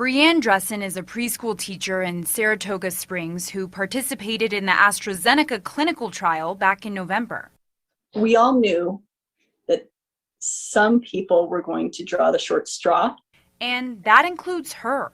Brianne Dressen is a preschool teacher in Saratoga Springs who participated in the AstraZeneca clinical trial back in November. We all knew that some people were going to draw the short straw. And that includes her.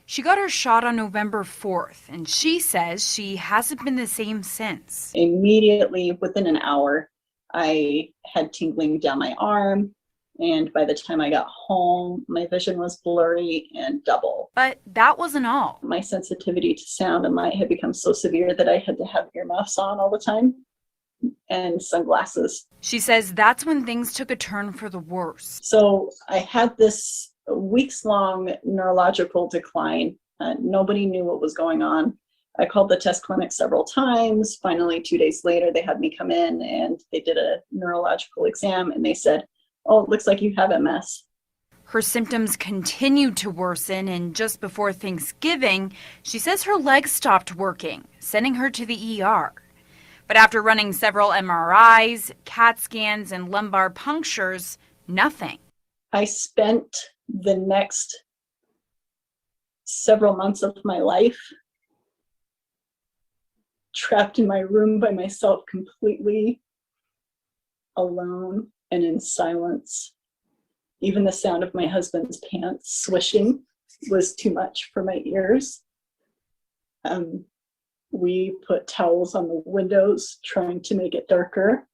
She got her shot on November 4th, and she says she hasn't been the same since. Immediately, within an hour, I had tingling down my arm. And by the time I got home, my vision was blurry and double. But that wasn't all. My sensitivity to sound and light had become so severe that I had to have earmuffs on all the time and sunglasses. She says that's when things took a turn for the worse. So I had this weeks-long neurological decline. Nobody knew what was going on. I called the test clinic several times. Finally, 2 days later, they had me come in and they did a neurological exam and they said, "Oh, it looks like you have MS." Her symptoms continued to worsen, and just before Thanksgiving, she says her legs stopped working, sending her to the ER. But after running several MRIs, CAT scans, and lumbar punctures, nothing. I spent the next several months of my life trapped in my room by myself, completely alone and in silence. Even the sound of my husband's pants swishing was too much for my ears. We put towels on the windows, trying to make it darker.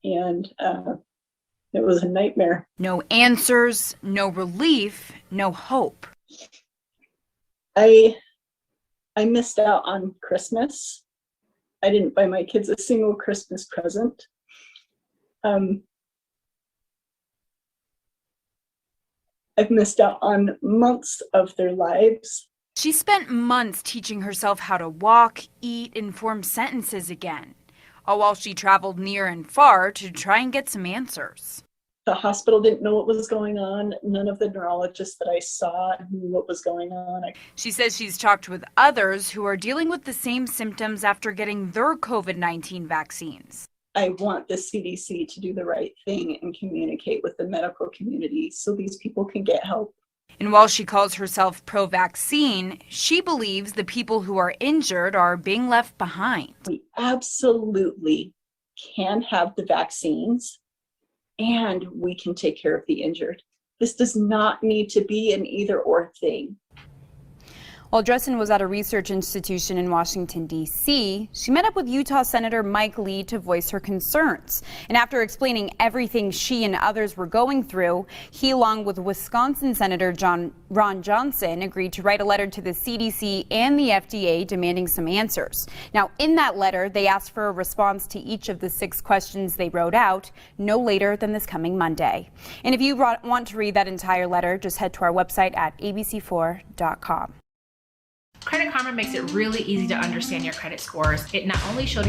And it was a nightmare. No answers, no relief, no hope. I missed out on Christmas. I didn't buy my kids a single Christmas present. I've missed out on months of their lives. She spent months teaching herself how to walk, eat, and form sentences again, all while she traveled near and far to try and get some answers. The hospital didn't know what was going on. None of the neurologists that I saw knew what was going on. She says she's talked with others who are dealing with the same symptoms after getting their COVID-19 vaccines. I want the CDC to do the right thing and communicate with the medical community so these people can get help. And while she calls herself pro-vaccine, she believes the people who are injured are being left behind. We absolutely can have the vaccines and we can take care of the injured. This does not need to be an either-or thing. While Dressen was at a research institution in Washington, D.C., she met up with Utah Senator Mike Lee to voice her concerns. And after explaining everything she and others were going through, he, along with Wisconsin Senator Ron Johnson, agreed to write a letter to the CDC and the FDA demanding some answers. Now, in that letter, they asked for a response to each of the 6 questions they wrote out no later than this coming Monday. And if you want to read that entire letter, just head to our website at abc4.com. Credit Karma makes it really easy to understand your credit scores. It not only shows